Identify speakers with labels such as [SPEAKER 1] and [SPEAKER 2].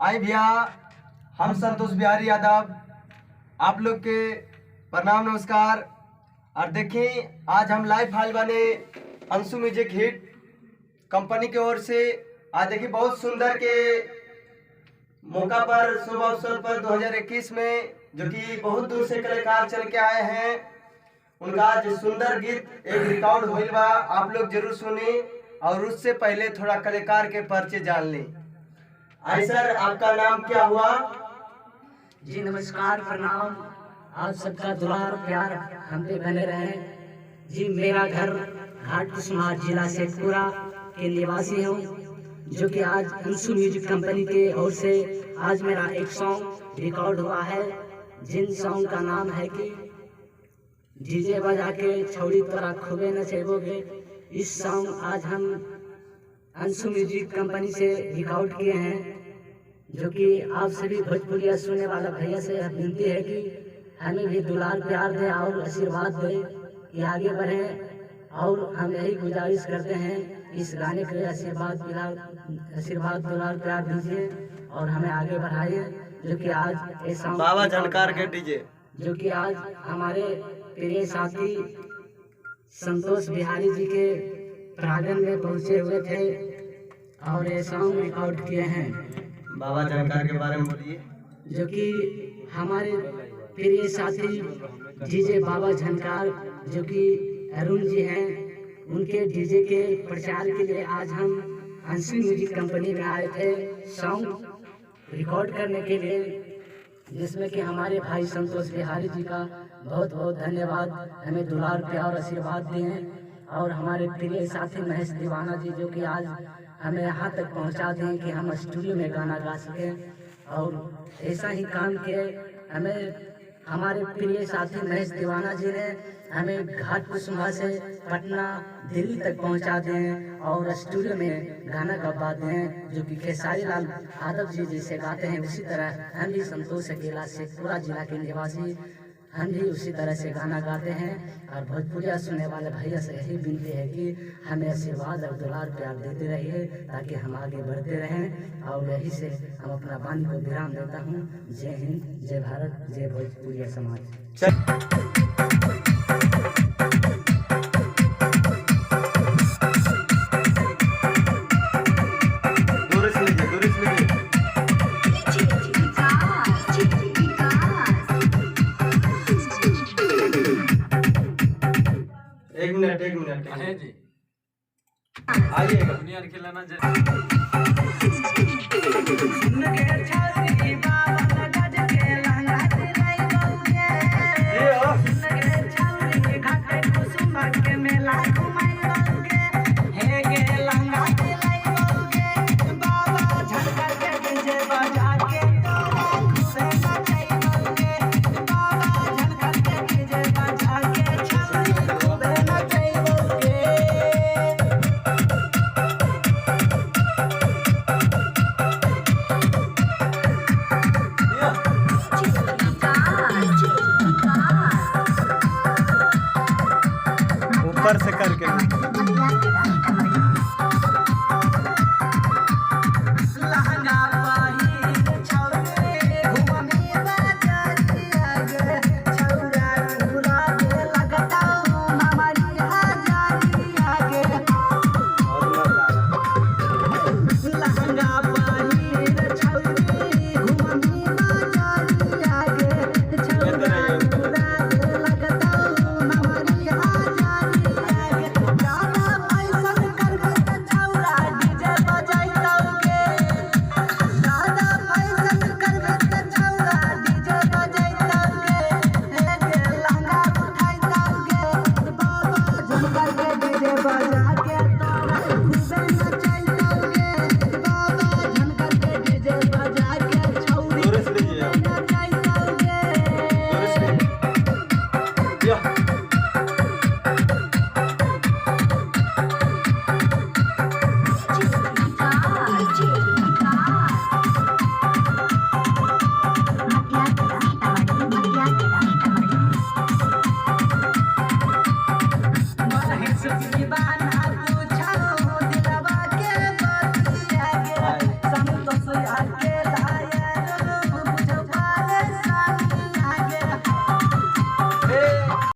[SPEAKER 1] आई भैया, हम संतोष बिहारी यादव आप लोग के प्रणाम नमस्कार। और देखें, आज हम लाइव फाइल बने अंशु म्यूजिक हिट कंपनी की ओर से। आज देखिए, बहुत सुंदर के मौका पर शुभ अवसर पर 2021 में जो कि बहुत दूर से कलाकार चल के आए हैं, उनका जो सुंदर गीत एक रिकॉर्ड होइल बा, आप लोग जरूर सुने। और उससे पहले थोड़ा कलाकार के परिचय जान लें। आई सर, आपका नाम क्या हुआ?
[SPEAKER 2] जी नमस्कार, प्रणाम। आप सबका दुलार प्यार हम पे बने रहे। जी मेरा घर घाट कुसुमार जिला शेखपुरा के निवासी हूँ, जो कि आज अंशु म्यूजिक कंपनी के ओर से आज मेरा एक सॉन्ग रिकॉर्ड हुआ है, जिन सॉन्ग का नाम है कि डीजे बजा के छौड़ी तोरा खूबे नचेबोगे। इस सॉन्ग आज हम अंशु म्यूजिक कंपनी से रिकॉर्ड किए हैं, जो कि आप सभी भोजपुरिया सुनने वाला भैया से विनती है कि हमें भी दुलार प्यार दें और आशीर्वाद दें कि आगे बढ़ें। और हम यही गुजारिश करते हैं, इस गाने के लिए आशीर्वाद दुलार प्यार दीजिए और हमें आगे बढ़ाइए। जो कि आज ऐसा
[SPEAKER 1] बाबा जानकार के डीजे,
[SPEAKER 2] जो कि आज हमारे प्रिय साथी संतोष बिहारी जी के प्रांगण में पहुंचे हुए थे और ये सॉन्ग रिकॉर्ड किए हैं।
[SPEAKER 1] बाबा जानकार के बारे में बोलिए।
[SPEAKER 2] जो कि हमारे प्रिय साथी डीजे बाबा जानकार, जो कि अरुण जी हैं, उनके डीजे के प्रचार के लिए आज हम अंशु म्यूजिक कंपनी में आए थे सॉन्ग रिकॉर्ड करने के लिए, जिसमें कि हमारे भाई संतोष बिहारी जी का बहुत बहुत धन्यवाद, हमें दुलार प्यार आशीर्वाद दिए। और हमारे प्रिय साथी महेश दीवाना जी, जो कि आज हमें यहाँ तक पहुँचा दें कि हम स्टूडियो में गाना गा सकें। और ऐसा ही काम किए हमें हमारे प्रिय साथी महेश दीवाना जी ने हमें घाट कुसुमा से पटना दिल्ली तक पहुँचा दें और स्टूडियो में गाना गवा दें, जो कि खेसारी लाल यादव जी जैसे गाते हैं उसी तरह हम भी संतोष अकेला शेखपुरा जिला के निवासी हम भी उसी तरह से गाना गाते हैं। और भोजपुरिया सुनने वाले भैया से यही विनती है कि हमें आशीर्वाद और दुलार प्यार देते रहिए ताकि हम आगे बढ़ते रहें। और यही से हम अपना वाणी को विराम देता हूँ। जय हिंद, जय भारत, जय भोजपुरिया समाज। एक मिनट
[SPEAKER 3] है जी,
[SPEAKER 1] आइएगा।
[SPEAKER 3] दुनिया खिलाना